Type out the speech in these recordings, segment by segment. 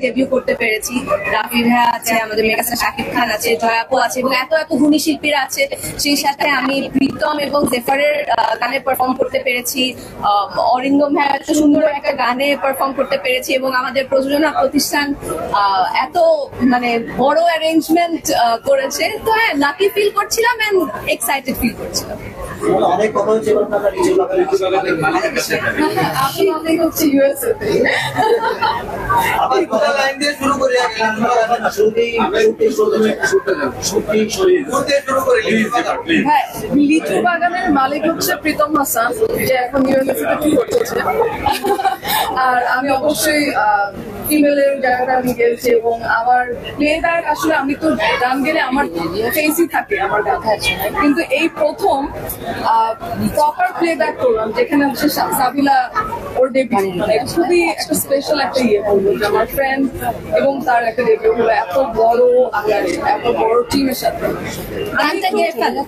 Debut করতে পেরেছি। রাফি ভাইয়া আছে, আমাদের মেগাস্টার শাকিব খান আছে, জয়াপু আছে এবং এত এত গুণী শিল্পীরা আছে। সেই সাথে আমি প্রীতম এবং জেফারের গানে পারফর্ম করতে পেরেছি, অরিন্দম ভাইয়া এত সুন্দর একটা গানে পারফর্ম করতে পেরেছি এবং আমাদের প্রযোজনা প্রতিষ্ঠান এত মানে বড় অ্যারেঞ্জমেন্ট করেছে। তো হ্যাঁ, লাকি ফিল করছিলাম এন্ড এক্সাইটেড ফিল করছিলাম। অনেক কথা হচ্ছে আমি হচ্ছে ইউএসএ লিচু বাগানের মালিক হচ্ছে প্রীতম হাসান, যে এখন ইউনিভার্সিটি করতেছে। আর আমি অবশ্যই ফিমেলের জায়গাটা আমি গেছি এবং আমার প্লেব্যাক আসলে আমি তো গান গেলে আমার ফেসই থাকে আমার গান, কিন্তু এই প্রথম প্রপার প্লেব্যাক করলাম যেখানে হচ্ছে সাবিলা ওর ডেবিউ। এটা খুবই একটা স্পেশাল একটা ইয়ে বলবো যে আমার ফ্রেন্ড এবং তার একটা ডেবিউ হলো এত বড় আকারে, এত বড় টিমের সাথে। গানটা গেয়ে ফেলো।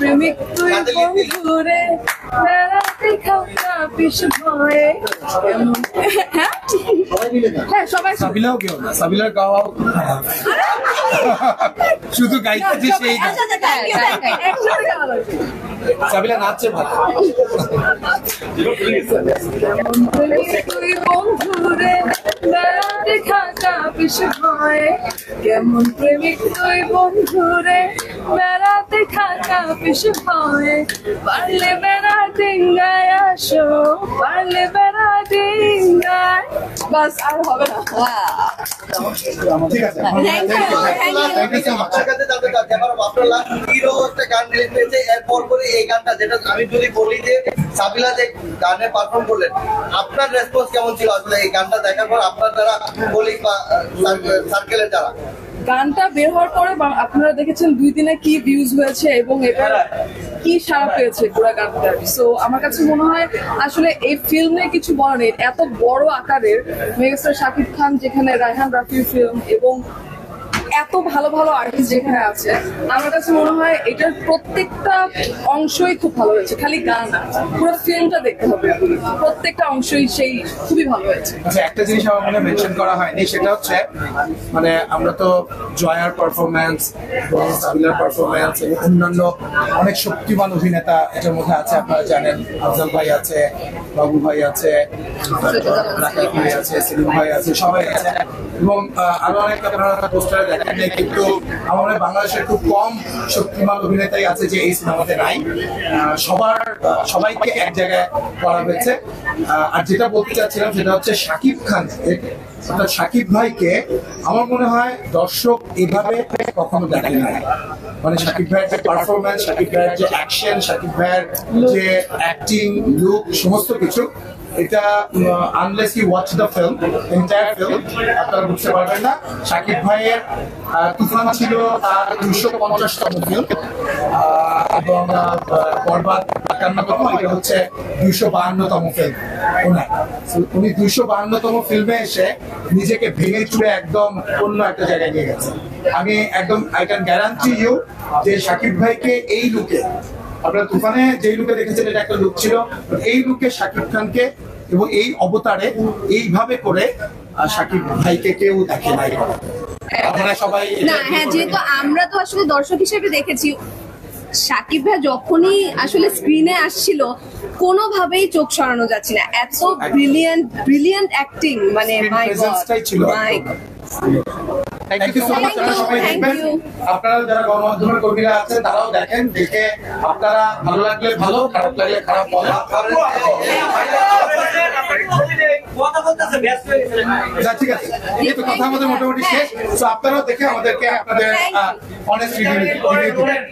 প্রেমিক তুই বন্ধুরে সবাই সাবিলাও কেউ না, সাবিলার গাওয়া শুধু গাইতে সেই সাবিলা নাচছে ভালো। তুই বন্ধুরে বেড়াতে খাতা পিছু ভয়ে, কেমন প্রেমিক তুই বন্ধুরে বেড়াতে খাতা পিছু ভয়ে, পারলে বেড়া ডিঙ্গায় আসো, পারলে বেড়া ডিঙ্গায়। বাস আর হবে না। ঠিক আছে, এরপর করে এই গানটা যেটা আমি যদি বলি যে সাবিলা যে গানে পারফর্ম করলেন, আপনার রেসপন্স কেমন ছিল আসলে এই গানটা দেখার পর? আপনার যারা কলিগ বা সার্কেলের যারা গানটা বের হওয়ার পরে আপনারা দেখেছেন 2 দিনে কি ভিউজ হয়েছে এবং এটা কি সাড়া পেয়েছে পুরো গানটা। সো আমার কাছে মনে হয় আসলে এই ফিল্মে কিছু বলার নেই, এত বড় আকারের মেগাস্টার শাকিব খান যেখানে, রায়হান রাফির ফিল্ম এবং এত ভালো ভালো আর্টিস্ট যেখানে আছে, আমার কাছে মনে হয় এটার প্রত্যেকটা অংশই খুব ভালো হয়েছে। খালি গান না, পুরো ফিল্মটা দেখতে হবে, প্রত্যেকটা অংশই সেই খুবই ভালো হয়েছে। আচ্ছা, একটা জিনিস আমার মনে মেনশন করা হয়নি, সেটা হচ্ছে মানে আমরা তো জয়ার পারফরমেন্স, সাবিলার পারফরমেন্স এবং অন্যান্য অনেক শক্তিমান অভিনেতা এটার মধ্যে আছে। আপনারা জানেন আফজাল ভাই আছে, বাবু ভাই আছে, রাকিব ভাই আছে, সেলিম ভাই আছে, সবাই আছে এবং আরো অনেক আপনারা পোস্টারে দেখেন নাই, কিন্তু আমাদের বাংলাদেশের খুব কম শক্তিমান অভিনেতাই আছে যে এই সিনেমাতে নাই। সবাইকে এক জায়গায় করা হয়েছে। আর যেটা বলতে চাচ্ছিলাম সেটা হচ্ছে শাকিব খান, অর্থাৎ শাকিব ভাইকে আমার মনে হয় দর্শক এভাবে কখনো দেখে নাই। মানে শাকিব ভাইয়ের যে পারফরমেন্স, শাকিব ভাইয়ের যে অ্যাকশন, শাকিব ভাইয়ের যে অ্যাক্টিং, লুক, সমস্ত কিছু, এটা unless you watch the film, entire film, আপনারা বুঝতে পারবেন না। শাকিব ভাইয়ের তুফান ছিল তার 250তম ফিল্ম এবং বরবাদ 51তম, এটা হচ্ছে 252তম ফিল্ম ওনার। উনি 252তম ফিল্মে এসে নিজেকে ভেঙে চুড়ে একদম অন্য একটা জায়গায় নিয়ে গেছে। আমি একদম আই ক্যান গ্যারান্টি ইউ যে শাকিব ভাইকে এই লুকে, আপনারা তুফানে যে লুকে দেখেছেন এটা একটা লুক ছিল, এই লুকে শাকিব খানকে এবং এই অবতারে এইভাবে করে শাকিব ভাইকে কেউ দেখে নাই। আপনারা সবাই না, হ্যাঁ, যেহেতু আমরা তো আসলে দর্শক হিসেবে দেখেছি, শাকিব ভাই যখনই আসলে স্ক্রিনে আসছিল কোনোভাবেই চোখ সরানো যাচ্ছে না, এত ব্রিলিয়ান্ট অ্যাক্টিং, মানে my God, my God. Thank you so much. আপনারা সবাই দেখবেন, আপনারা যারা গণমাধ্যমের কর্মীরা আছেন তারাও দেখেন, দেখে আপনারা ভালো লাগলে ভালো, খারাপ লাগলে খারাপ বলেন। ঠিক আছে, এই তো কথা আমাদের মোটামুটি শেষ। তো আপনারাও দেখে আমাদেরকে আপনাদের অনেস্ট রিভিউ দিবেন।